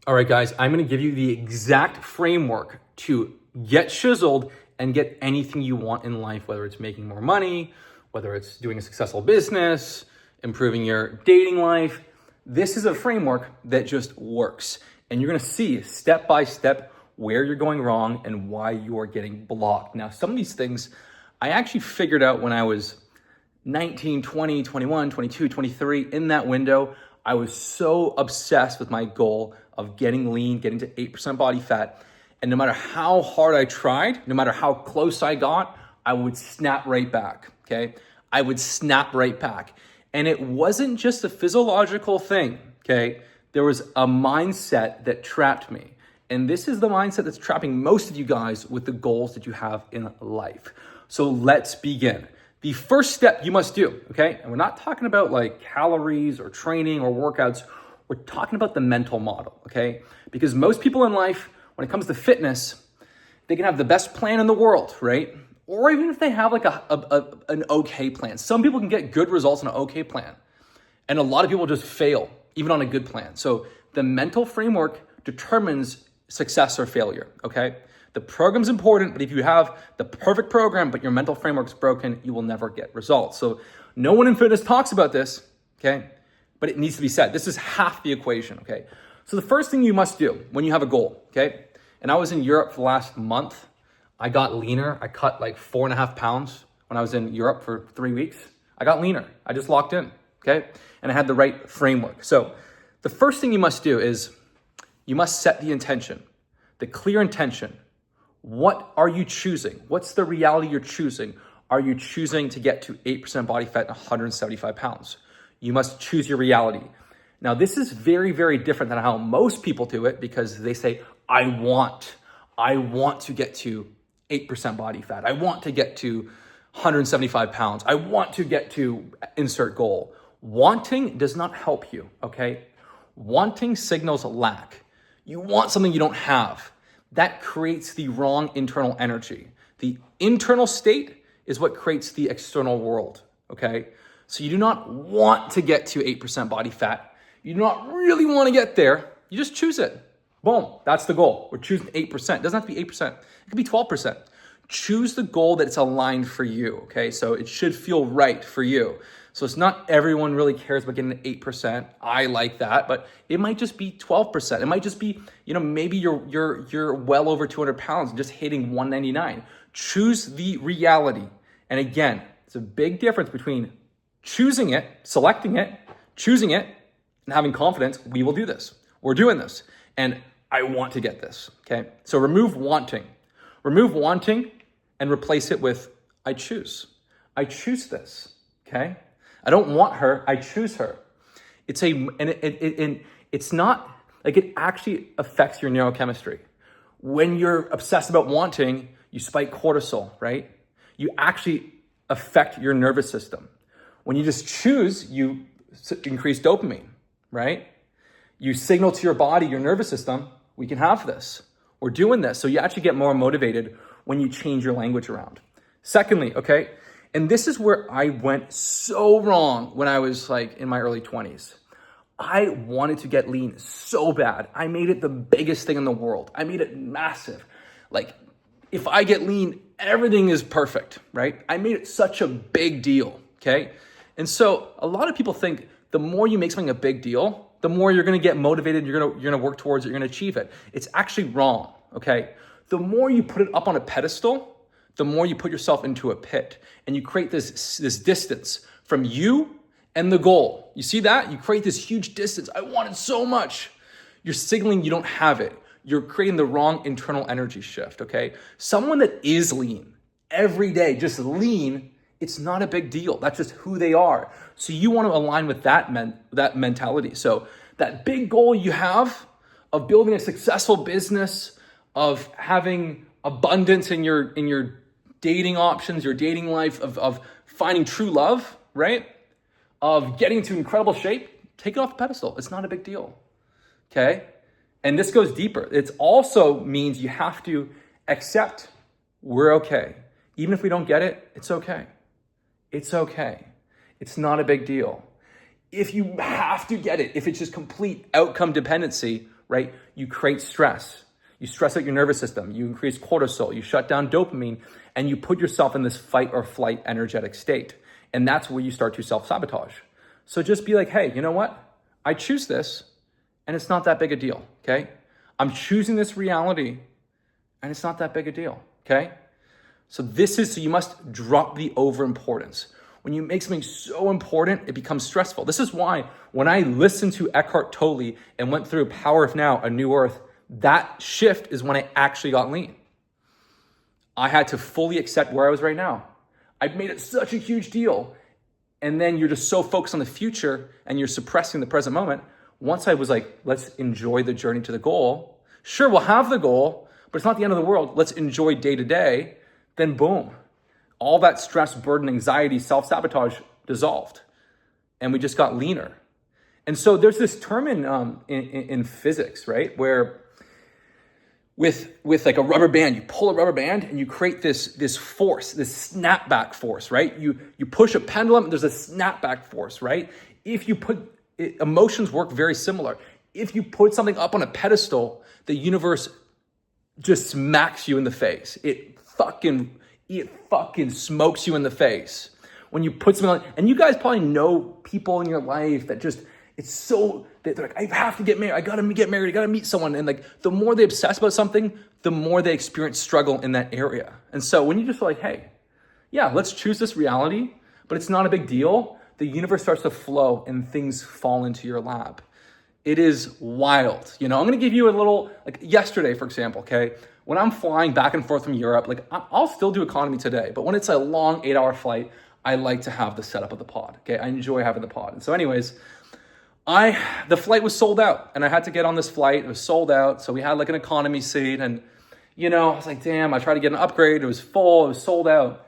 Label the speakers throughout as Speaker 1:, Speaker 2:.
Speaker 1: All right, guys, I'm gonna give you the exact framework to get chiseled and get anything you want in life, whether it's making more money, whether it's doing a successful business, improving your dating life. This is a framework that just works. And you're gonna see step by step where you're going wrong and why you are getting blocked. Now, some of these things I actually figured out when I was 19, 20, 21, 22, 23, in that window. I was so obsessed with my goal of getting lean, getting to 8% body fat. And no matter how hard I tried, no matter how close I got, I would snap right back, okay? I would snap right back. And it wasn't just a physiological thing, okay? There was a mindset that trapped me. And this is the mindset that's trapping most of you guys with the goals that you have in life. So let's begin. The first step you must do, okay? And we're not talking about like calories or training or workouts. We're talking about the mental model, okay? Because most people in life, when it comes to fitness, they can have the best plan in the world, right? Or even if they have like an okay plan. Some people can get good results on an okay plan. And a lot of people just fail, even on a good plan. So the mental framework determines success or failure, okay? The program's important, but if you have the perfect program, but your mental framework's broken, you will never get results. So no one in fitness talks about this, okay? But it needs to be said. This is half the equation, okay? So the first thing you must do when you have a goal, okay? And I was in Europe for the last month. I got leaner. I cut like 4.5 pounds when I was in Europe for 3 weeks. I got leaner. I just locked in, okay? And I had the right framework. So the first thing you must do is you must set the intention, the clear intention. What are you choosing? What's the reality you're choosing? Are you choosing to get to 8% body fat and 175 pounds? You must choose your reality. Now, this is very, very different than how most people do it because they say, I want to get to 8% body fat. I want to get to 175 pounds. I want to get to insert goal. Wanting does not help you, okay? Wanting signals lack. You want something you don't have. That creates the wrong internal energy. The internal state is what creates the external world, okay? So you do not want to get to 8% body fat. You do not really want to get there. You just choose it. Boom, that's the goal. We're choosing 8%. It doesn't have to be 8%. It could be 12%. Choose the goal that's aligned for you, okay? So it should feel right for you. So it's not everyone really cares about getting to 8%. I like that, but it might just be 12%. It might just be, maybe you're well over 200 pounds and just hitting 199. Choose the reality. And again, it's a big difference between choosing it, selecting it, choosing it, and having confidence. We will do this. We're doing this. And I want to get this, okay? So remove wanting. Remove wanting and replace it with I choose. I choose this, okay? I don't want her, I choose her. It's not, like it actually affects your neurochemistry. When you're obsessed about wanting, you spike cortisol, right? You actually affect your nervous system. When you just choose, you increase dopamine, right? You signal to your body, your nervous system, we can have this. We're doing this. So you actually get more motivated when you change your language around. Secondly, okay, and this is where I went so wrong when I was like in my early 20s. I wanted to get lean so bad. I made it the biggest thing in the world. I made it massive. Like, if I get lean, everything is perfect, right? I made it such a big deal, okay? And so a lot of people think the more you make something a big deal, the more you're gonna get motivated, you're gonna work towards it, you're gonna achieve it. It's actually wrong, okay? The more you put it up on a pedestal, the more you put yourself into a pit and you create this distance from you and the goal. You see that? You create this huge distance. I want it so much. You're signaling you don't have it. You're creating the wrong internal energy shift, okay? Someone that is lean every day, just lean, it's not a big deal. That's just who they are. So you want to align with that mentality. So that big goal you have of building a successful business, of having abundance in your dating options, your dating life, of finding true love, right? Of getting into incredible shape, take it off the pedestal. It's not a big deal, okay? And this goes deeper. It also means you have to accept we're okay. Even if we don't get it, it's okay. It's okay. It's not a big deal. If you have to get it, if it's just complete outcome dependency, right? You create stress. You stress out your nervous system. You increase cortisol. You shut down dopamine, and you put yourself in this fight or flight energetic state. And that's where you start to self-sabotage. So just be like, hey, you know what? I choose this, and it's not that big a deal, okay? I'm choosing this reality, and it's not that big a deal, okay? So you must drop the overimportance. When you make something so important, it becomes stressful. This is why when I listened to Eckhart Tolle and went through Power of Now, A New Earth, that shift is when I actually got lean. I had to fully accept where I was right now. I'd made it such a huge deal. And then you're just so focused on the future and you're suppressing the present moment. Once I was like, let's enjoy the journey to the goal. Sure, we'll have the goal, but it's not the end of the world. Let's enjoy day to day. Then boom, all that stress, burden, anxiety, self-sabotage dissolved. And we just got leaner. And so there's this term in physics, right? Where with like a rubber band, you pull a rubber band and you create this force, this snapback force, right? You push a pendulum, there's a snapback force, right? Emotions work very similar. If you put something up on a pedestal, the universe just smacks you in the face. It fucking smokes you in the face. When you put something on, and you guys probably know people in your life that just, they're like, I have to get married. I gotta get married. I gotta meet someone. And like, the more they obsess about something, the more they experience struggle in that area. And so when you just like, hey, yeah, let's choose this reality, but it's not a big deal. The universe starts to flow and things fall into your lap. It is wild. I'm gonna give you a little, like yesterday, for example, okay? When I'm flying back and forth from Europe, like I'll still do economy today, but when it's a long 8-hour flight, I like to have the setup of the pod, okay? I enjoy having the pod. And so anyways, the flight was sold out and I had to get on this flight. It was sold out. So we had like an economy seat and, I was like, damn, I tried to get an upgrade. It was full, it was sold out.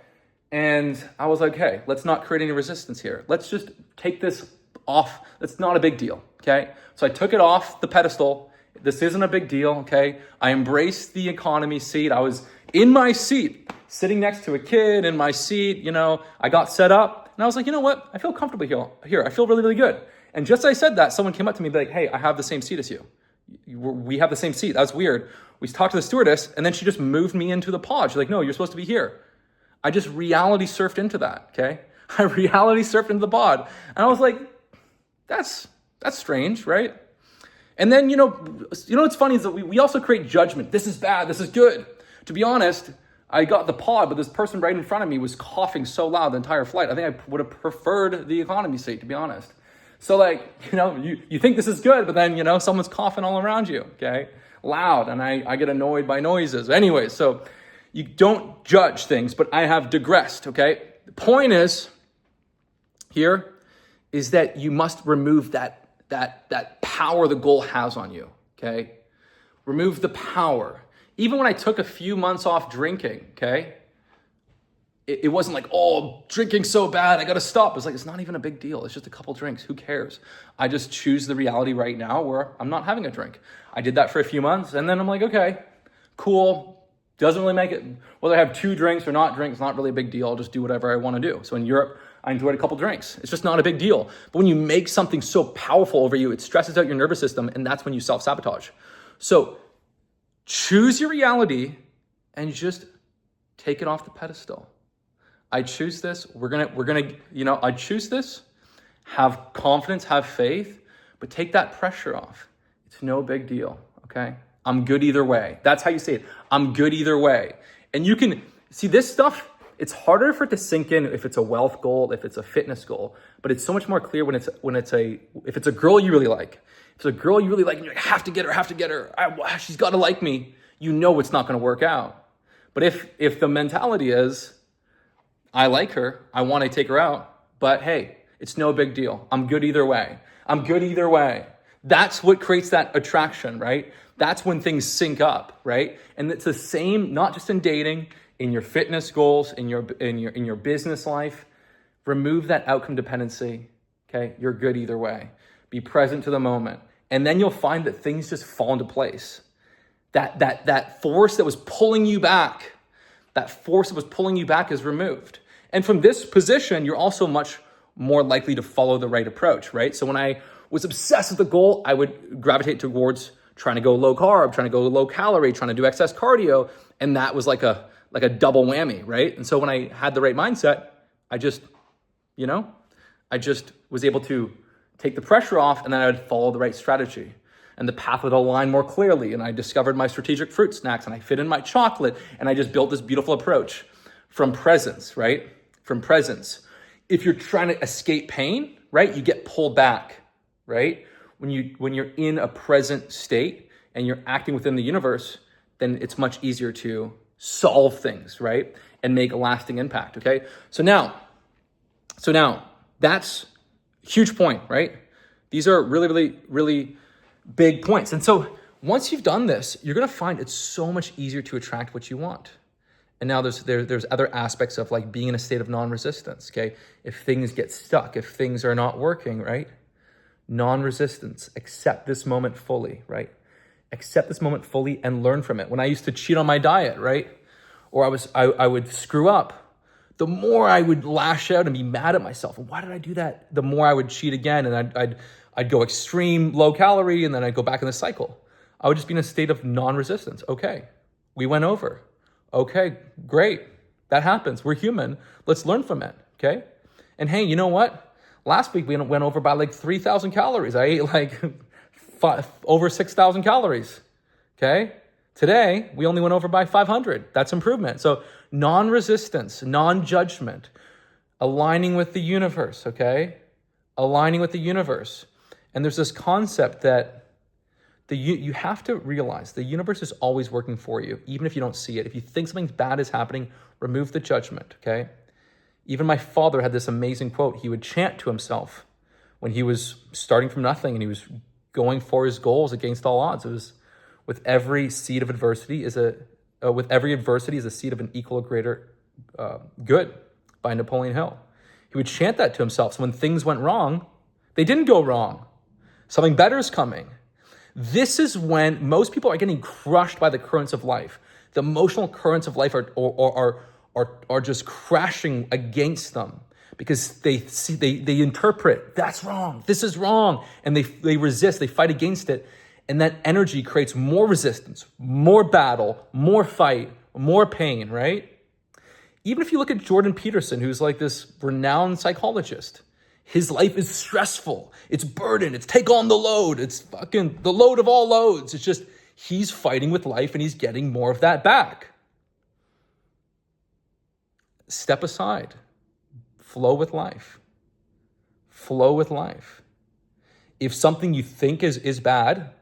Speaker 1: And I was like, hey, let's not create any resistance here. Let's just take this off. It's not a big deal, okay? So I took it off the pedestal. This isn't a big deal, okay? I embraced the economy seat. I was in my seat, sitting next to a kid in my seat, I got set up and I was like, you know what? I feel comfortable here. I feel really, really good. And just as I said that, someone came up to me and be like, hey, I have the same seat as you. We have the same seat. That's weird. We talked to the stewardess and then she just moved me into the pod. She's like, no, you're supposed to be here. I just reality surfed into that, okay? I reality surfed into the pod. And I was like, that's strange, right? And then, what's funny is that we also create judgment. This is bad, this is good. To be honest, I got the pod, but this person right in front of me was coughing so loud the entire flight. I think I would have preferred the economy seat, to be honest. So like, you think this is good, but then, someone's coughing all around you, okay? Loud, and I get annoyed by noises. Anyway, so you don't judge things, but I have digressed, okay? The point is that you must remove that power the goal has on you, okay? Remove the power. Even when I took a few months off drinking, okay? It wasn't like, oh, drinking's so bad, I gotta stop. It's like, it's not even a big deal. It's just a couple drinks, who cares? I just choose the reality right now where I'm not having a drink. I did that for a few months and then I'm like, okay, cool. Doesn't really make it, whether I have 2 drinks or not drink, it's not really a big deal. I'll just do whatever I wanna do. So in Europe, I enjoyed a couple drinks. It's just not a big deal. But when you make something so powerful over you, it stresses out your nervous system and that's when you self-sabotage. So choose your reality and just take it off the pedestal. I choose this. We're gonna, I choose this. Have confidence, have faith, but take that pressure off. It's no big deal, okay? I'm good either way. That's how you say it. I'm good either way. And you can see this stuff, it's harder for it to sink in if it's a wealth goal, if it's a fitness goal, but it's so much more clear if it's a girl you really like. If it's a girl you really like and you're like, I have to get her. She's gotta like me. It's not gonna work out. But if the mentality is, I like her, I want to take her out, but hey, it's no big deal. I'm good either way. I'm good either way. That's what creates that attraction, right? That's when things sync up, right? And it's the same, not just in dating, in your fitness goals, in your business life. Remove that outcome dependency, okay? You're good either way. Be present to the moment. And then you'll find that things just fall into place. That force that was pulling you back, is removed. And from this position, you're also much more likely to follow the right approach, right? So when I was obsessed with the goal, I would gravitate towards trying to go low carb, trying to go low calorie, trying to do excess cardio. And that was like a double whammy, right? And so when I had the right mindset, I just was able to take the pressure off, and then I would follow the right strategy. And the path would align more clearly. And I discovered my strategic fruit snacks, and I fit in my chocolate, and I just built this beautiful approach from presence, right? From presence. If you're trying to escape pain, right, you get pulled back, right? When you're in a present state and you're acting within the universe, then it's much easier to solve things, right? And make a lasting impact, okay? So now that's a huge point, right? These are really, really, really big points. And so once you've done this, you're gonna find it's so much easier to attract what you want. And now there's other aspects of like being in a state of non-resistance, okay? If things get stuck, if things are not working, right? Non-resistance, accept this moment fully, right? Accept this moment fully and learn from it. When I used to cheat on my diet, right? Or I would screw up, the more I would lash out and be mad at myself. And why did I do that? The more I would cheat again, and I'd go extreme low calorie, and then I'd go back in the cycle. I would just be in a state of non-resistance. Okay, we went over. Okay, great. That happens. We're human. Let's learn from it, okay? And hey, you know what? Last week we went over by like 3,000 calories. I ate like over 6,000 calories, okay? Today, we only went over by 500. That's improvement. So non-resistance, non-judgment, aligning with the universe, okay? Aligning with the universe. And there's this concept that you have to realize the universe is always working for you, even if you don't see it. If you think something bad is happening, remove the judgment, okay? Even my father had this amazing quote. He would chant to himself when he was starting from nothing and he was going for his goals against all odds. It was, with every seed of adversity with every adversity is a seed of an equal or greater good, by Napoleon Hill. He would chant that to himself. So when things went wrong, they didn't go wrong. Something better is coming. This is when most people are getting crushed by the currents of life. The emotional currents of life are just crashing against them because they interpret that's wrong, this is wrong, and they resist, they fight against it. And that energy creates more resistance, more battle, more fight, more pain, right? Even if you look at Jordan Peterson, who's like this renowned psychologist, his life is stressful. It's burden. It's take on the load. It's fucking the load of all loads. It's just, he's fighting with life and he's getting more of that back. Step aside. Flow with life. Flow with life. If something you think is bad,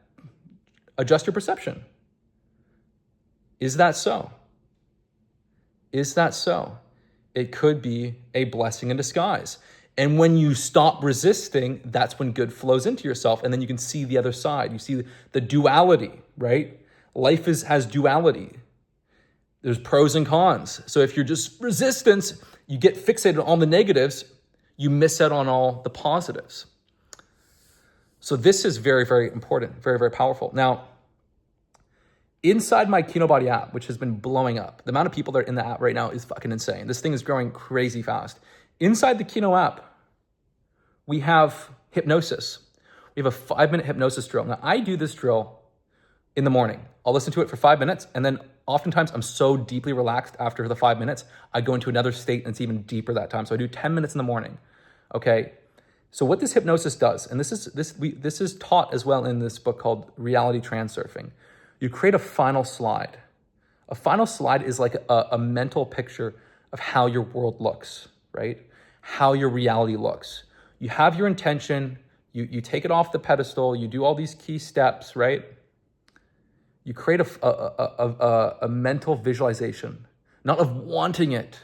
Speaker 1: adjust your perception. Is that so? Is that so? It could be a blessing in disguise. And when you stop resisting, that's when good flows into yourself. And then you can see the other side. You see the duality, right? Life has duality. There's pros and cons. So if you're just resistance, you get fixated on the negatives, you miss out on all the positives. So this is very, very important, very, very powerful. Now, inside my Kinobody app, which has been blowing up, the amount of people that are in the app right now is fucking insane. This thing is growing crazy fast. Inside the Kino app, we have hypnosis. We have a 5-minute hypnosis drill. Now, I do this drill in the morning. I'll listen to it for 5 minutes, and then oftentimes I'm so deeply relaxed after the 5 minutes, I go into another state and it's even deeper that time. So I do 10 minutes in the morning, okay? So what this hypnosis does, and this is taught as well in this book called Reality Transurfing, you create a final slide. A final slide is like a mental picture of how your world looks, right? How your reality looks. You have your intention, you take it off the pedestal, you do all these key steps, right? You create a mental visualization, not of wanting it,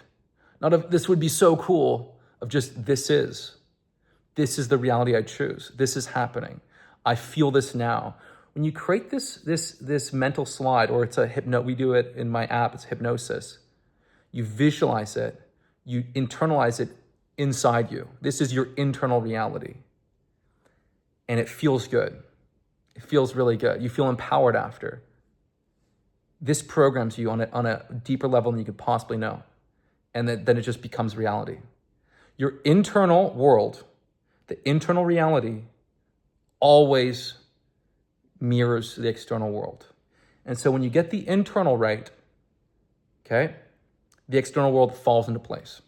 Speaker 1: not of this would be so cool, of just this is the reality I choose. This is happening. I feel this now. When you create this mental slide, or it's we do it in my app, it's hypnosis. You visualize it, you internalize it inside you. This is your internal reality. And it feels good. It feels really good. You feel empowered after. This programs you on a deeper level than you could possibly know. And then it just becomes reality. Your internal world, the internal reality, always mirrors the external world. And so when you get the internal right, okay, the external world falls into place.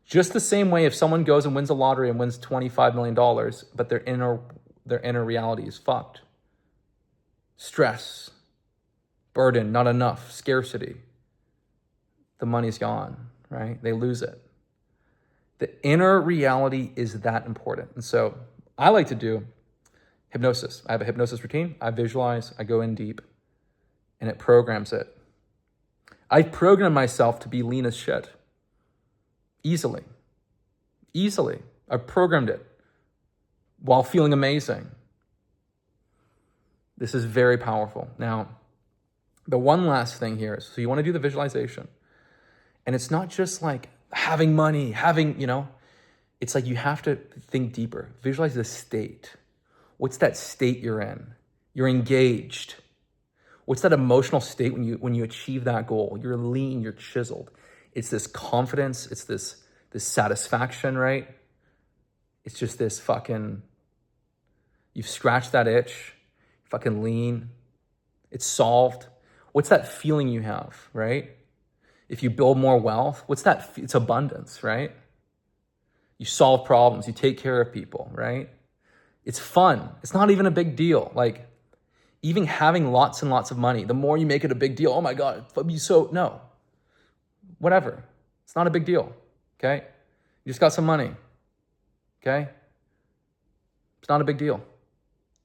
Speaker 1: Just the same way if someone goes and wins the lottery and wins $25 million, but their inner reality is fucked. Stress, burden, not enough, scarcity. The money's gone, right? They lose it. The inner reality is that important. And so I like to do hypnosis. I have a hypnosis routine. I visualize, I go in deep, and it programs it. I programmed myself to be lean as shit. Easily. I programmed it while feeling amazing. This is very powerful. Now, the one last thing here is, so you want to do the visualization. And it's not just like having money, it's like you have to think deeper. Visualize the state. What's that state you're in? You're engaged. What's that emotional state when you achieve that goal? You're lean, you're chiseled. It's this confidence, it's this satisfaction, right? It's just this fucking, you've scratched that itch, fucking lean, it's solved. What's that feeling you have, right? If you build more wealth, what's that? It's abundance, right? You solve problems, you take care of people, right? It's fun. It's not even a big deal. Like, even having lots and lots of money, the more you make it a big deal, oh my God, no. Whatever. It's not a big deal, okay? You just got some money, okay? It's not a big deal.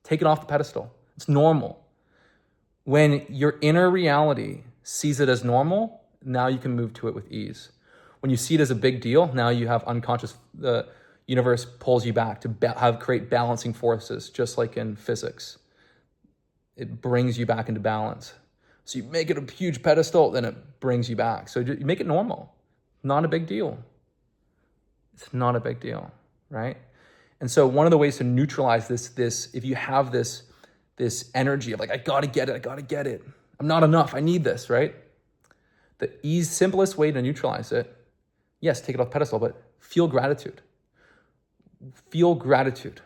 Speaker 1: Take it off the pedestal. It's normal. When your inner reality sees it as normal, now you can move to it with ease. When you see it as a big deal, now you have unconscious, the universe pulls you back to create balancing forces, just like in physics. It brings you back into balance. So you make it a huge pedestal, then it brings you back. So you make it normal. Not a big deal. It's not a big deal, right? And so one of the ways to neutralize this, if you have this energy of like, I gotta get it. I'm not enough, I need this, right? The simplest way to neutralize it, yes, take it off the pedestal, but feel gratitude. Feel gratitude.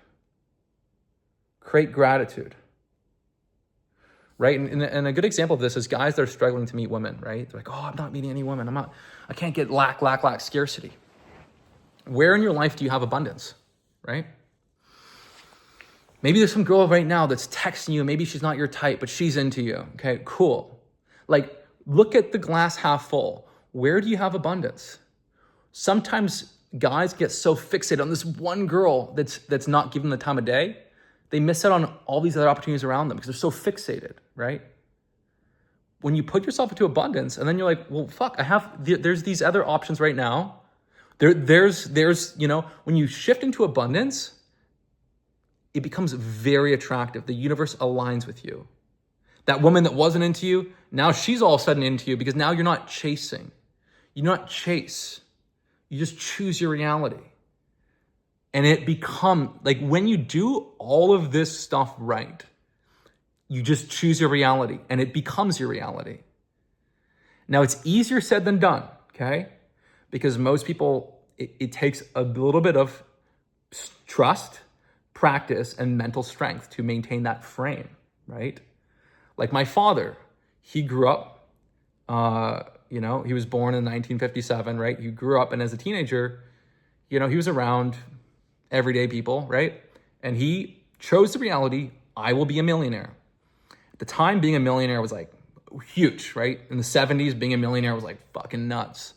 Speaker 1: Create gratitude. Right? And a good example of this is guys that are struggling to meet women, right? They're like, oh, I'm not meeting any women. I can't get lack, scarcity. Where in your life do you have abundance, right? Maybe there's some girl right now that's texting you. Maybe she's not your type, but she's into you. Okay, cool. Like, look at the glass half full. Where do you have abundance? Sometimes guys get so fixated on this one girl that's not given the time of day, they miss out on all these other opportunities around them because they're so fixated, right? When you put yourself into abundance and then you're like, well, fuck, there's these other options right now. There's, when you shift into abundance, it becomes very attractive. The universe aligns with you. That woman that wasn't into you, now she's all of a sudden into you because now you're not chasing. You do not chase. You just choose your reality. And it become like when you do all of this stuff right, you just choose your reality and it becomes your reality. Now it's easier said than done, okay? Because most people, it takes a little bit of trust, practice, and mental strength to maintain that frame, right? Like my father, he grew up, he was born in 1957, right? He grew up and as a teenager, he was around everyday people, right? And he chose the reality, I will be a millionaire. At the time, being a millionaire was like huge, right? In the 70s, being a millionaire was like fucking nuts.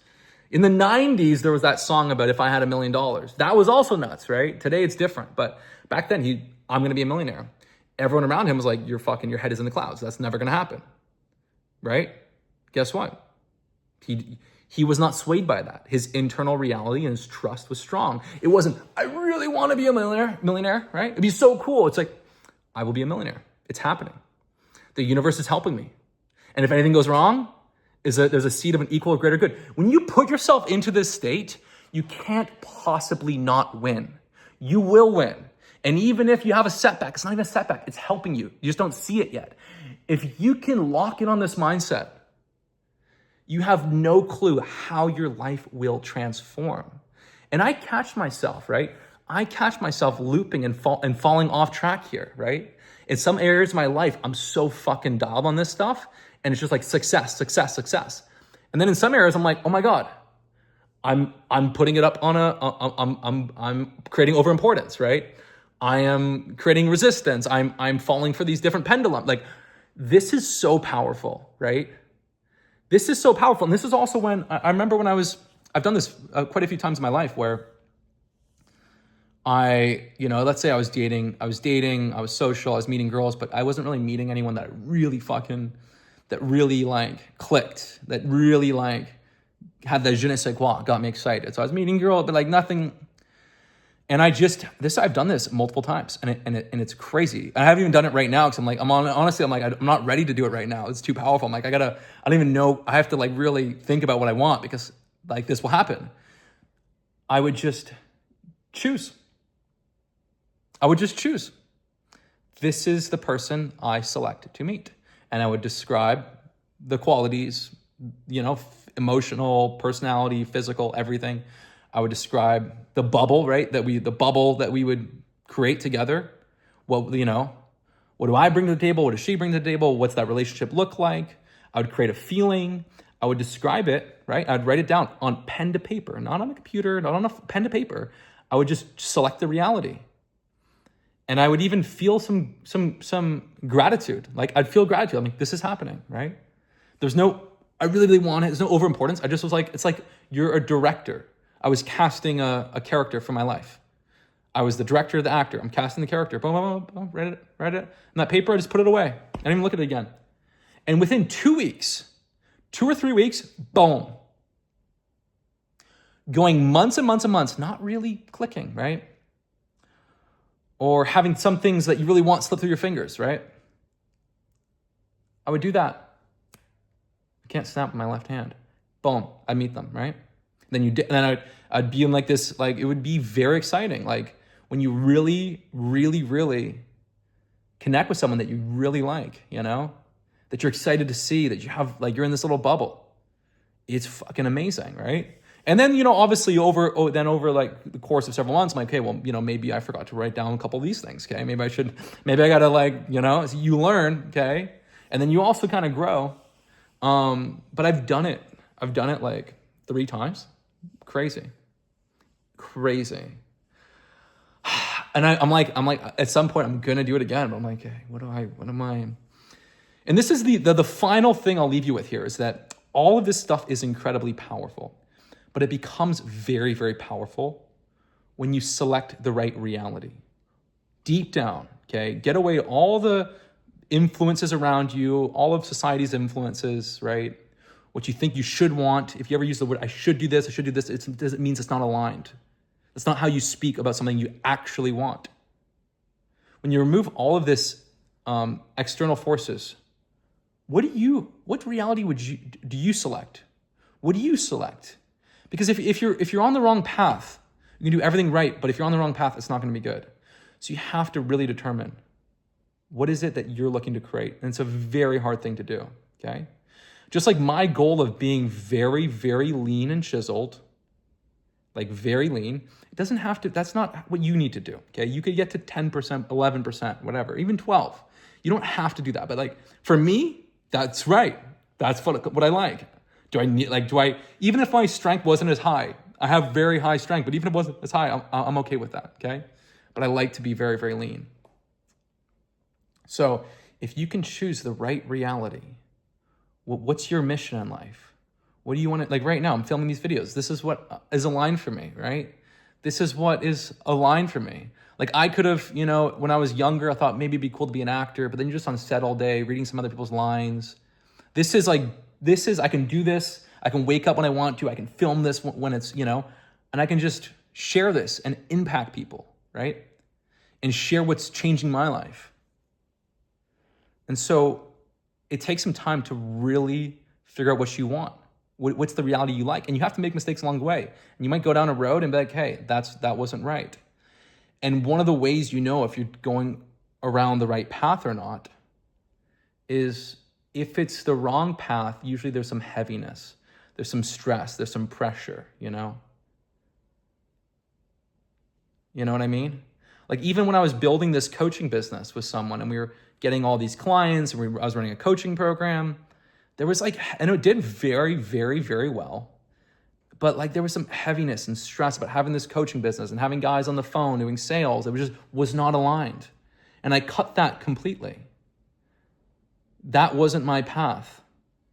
Speaker 1: In the 90s, there was that song about if I had $1 million. That was also nuts, right? Today it's different. But back then, I'm going to be a millionaire. Everyone around him was like, your head is in the clouds. That's never going to happen, right? Guess what? He was not swayed by that. His internal reality and his trust was strong. It wasn't, I really want to be a millionaire, right? It'd be so cool. It's like, I will be a millionaire. It's happening. The universe is helping me. And if anything goes wrong, there's a seed of an equal or greater good. When you put yourself into this state, you can't possibly not win. You will win. And even if you have a setback, it's not even a setback. It's helping you. You just don't see it yet. If you can lock in on this mindset, you have no clue how your life will transform. And I catch myself, right? I catch myself looping and falling off track here, right? In some areas of my life, I'm so fucking dialed on this stuff, and it's just like success, success, success. And then in some areas, I'm like, oh my God, I'm putting it up on I'm creating overimportance, right? I am creating resistance. I'm falling for these different pendulum. Like, this is so powerful, right? This is so powerful. And this is also when, I remember when I've done this quite a few times in my life where let's say I was dating, I was social, I was meeting girls, but I wasn't really meeting anyone that really like clicked, that really like had the je ne sais quoi, got me excited. So I was meeting girls, but like nothing. And I've done this multiple times, and it's crazy. I haven't even done it right now because I'm not ready to do it right now. It's too powerful. I'm like, I don't even know. I have to like really think about what I want because like this will happen. I would just choose. This is the person I select to meet. And I would describe the qualities, emotional, personality, physical, everything. I would describe the bubble, right? The bubble that we would create together. What do I bring to the table? What does she bring to the table? What's that relationship look like? I would create a feeling. I would describe it, right? I'd write it down on pen to paper, not on a computer, not on a pen to paper. I would just select the reality. And I would even feel some gratitude. Like I'd feel gratitude. I'm like, this is happening, right? I really, really want it. There's no overimportance. I just was like, it's like you're a director. I was casting a character for my life. I was the director, the actor. I'm casting the character. Boom, boom, boom, boom, write it. And that paper, I just put it away. I didn't even look at it again. And within 2 or 3 weeks, boom. Going months and months and months, not really clicking, right? Or having some things that you really want slip through your fingers, right? I would do that. I can't snap with my left hand. Boom, I'd meet them, right? Then I'd be in like this, like it would be very exciting. Like when you really, really, really connect with someone that you really like, that you're excited to see, that you have, like you're in this little bubble. It's fucking amazing, right? And then, obviously over like the course of several months, I'm like, okay, well, maybe I forgot to write down a couple of these things, okay? Maybe I gotta like, so you learn, okay? And then you also kind of grow. But I've done it like 3 times. Crazy. And I'm like, at some point I'm gonna do it again, but I'm like, hey, what am I? And this is the final thing I'll leave you with here is that all of this stuff is incredibly powerful, but it becomes very, very powerful when you select the right reality. Deep down, okay? Get away all the influences around you, all of society's influences, right? What you think you should want. If you ever use the word, I should do this, it means it's not aligned. That's not how you speak about something you actually want. When you remove all of this external forces, what reality do you select? What do you select? Because if you're on the wrong path, you can do everything right, but if you're on the wrong path, it's not going to be good. So you have to really determine what is it that you're looking to create, and it's a very hard thing to do. Okay. Just like my goal of being very, very lean and chiseled, like very lean, it doesn't have to, that's not what you need to do, okay? You could get to 10%, 11%, whatever, even 12. You don't have to do that. But like, for me, that's right. That's what I like. Even if my strength wasn't as high, I have very high strength, but even if it wasn't as high, I'm okay with that, okay? But I like to be very, very lean. So if you can choose the right reality, what's your mission in life? What do you want to, like right now, I'm filming these videos. This is what is aligned for me, right? This is what is aligned for me. Like I could have, when I was younger, I thought maybe it'd be cool to be an actor, but then you're just on set all day, reading some other people's lines. I can do this. I can wake up when I want to. I can film this when it's, and I can just share this and impact people, right? And share what's changing my life. And so it takes some time to really figure out what you want. What's the reality you like? And you have to make mistakes along the way. And you might go down a road and be like, hey, that wasn't right. And one of the ways if you're going around the right path or not is if it's the wrong path, usually there's some heaviness, there's some stress, there's some pressure, You know what I mean? Like even when I was building this coaching business with someone and we were getting all these clients and I was running a coaching program, there was like, and it did very, very, very well. But like there was some heaviness and stress about having this coaching business and having guys on the phone doing sales. It was not aligned. And I cut that completely. That wasn't my path,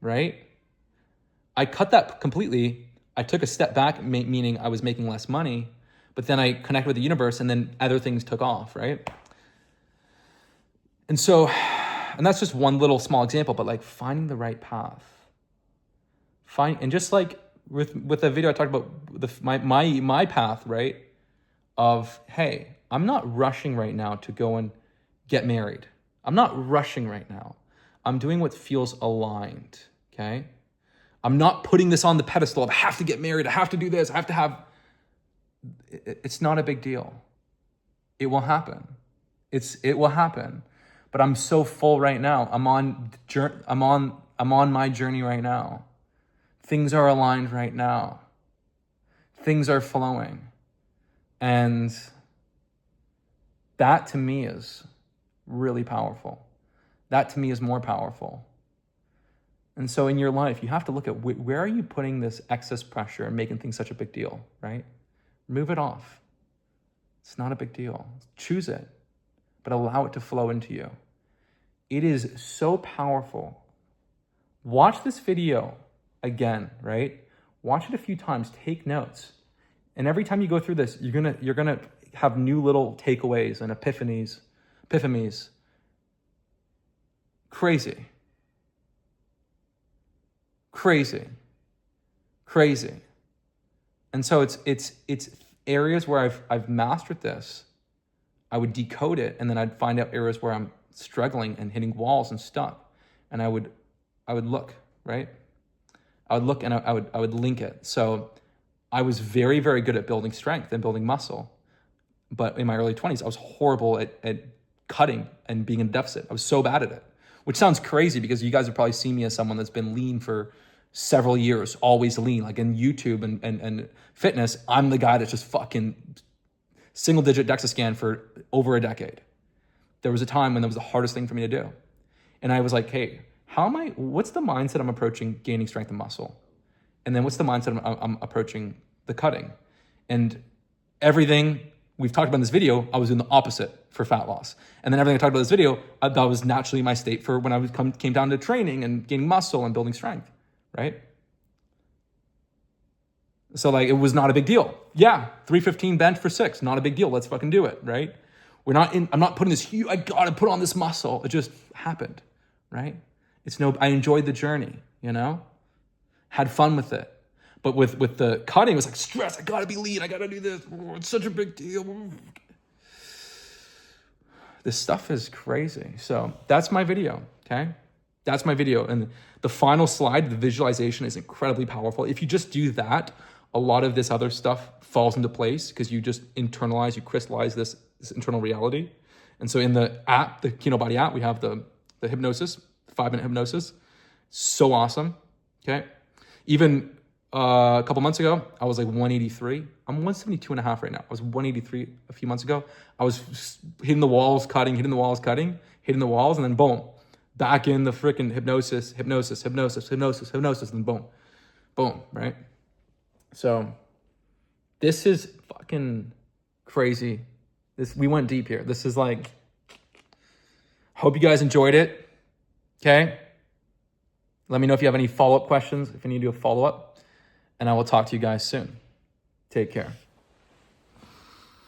Speaker 1: right? I cut that completely. I took a step back, meaning I was making less money, but then I connected with the universe and then other things took off, right? And so, and that's just one little small example, but like finding the right path. And just like with the video I talked about my path, right? Of, hey, I'm not rushing right now to go and get married. I'm not rushing right now. I'm doing what feels aligned, okay? I'm not putting this on the pedestal of I have to get married, I have to do this, I have to have... It's not a big deal. It will happen. It will happen. But I'm so full right now. I'm on my journey right now. Things are aligned right now. Things are flowing. And that to me is really powerful. That to me is more powerful. And so in your life, you have to look at where are you putting this excess pressure and making things such a big deal, right? Move it off. It's not a big deal. Choose it, but allow it to flow into you. It is so powerful. Watch this video again, right? Watch it a few times, take notes. And every time you go through this, you're gonna have new little takeaways and epiphanies. Crazy. And so it's areas where I've mastered this. I would decode it, and then I'd find out areas where I'm struggling and hitting walls and stuck. And I would look, right? I would look and I would link it. So I was very, very good at building strength and building muscle. But in my early 20s, I was horrible at cutting and being in deficit. I was so bad at it, which sounds crazy because you guys have probably seen me as someone that's been lean for several years, always lean. Like in YouTube and fitness, I'm the guy that's just fucking single digit DEXA scan for over a decade. There was a time when that was the hardest thing for me to do. And I was like, hey, what's the mindset I'm approaching gaining strength and muscle? And then what's the mindset I'm approaching the cutting? And everything we've talked about in this video, I was doing the opposite for fat loss. And then everything I talked about in this video, that was naturally my state for when I came down to training and gaining muscle and building strength, right? So like, it was not a big deal. Yeah, 315 bench for 6, not a big deal. Let's fucking do it, right? I'm not putting this huge, I gotta put on this muscle. It just happened, right? I enjoyed the journey, had fun with it. But with the cutting, it was like stress. I gotta be lean. I gotta do this. Oh, it's such a big deal. This stuff is crazy. So that's my video, okay? That's my video. And the final slide, the visualization, is incredibly powerful. If you just do that, a lot of this other stuff falls into place because you just internalize, you crystallize this internal reality. And so in the app, the Kino Body app, we have the hypnosis, 5-minute hypnosis. So awesome, okay? Even a couple months ago, I was like 183. I'm 172 and a half right now. I was 183 a few months ago. I was hitting the walls, cutting, hitting the walls, cutting, hitting the walls, and then boom, back in the freaking hypnosis, and then boom, right? So this is fucking crazy. We went deep here. This is like, hope you guys enjoyed it, okay? Let me know if you have any follow-up questions, if you need to do a follow-up, and I will talk to you guys soon. Take care.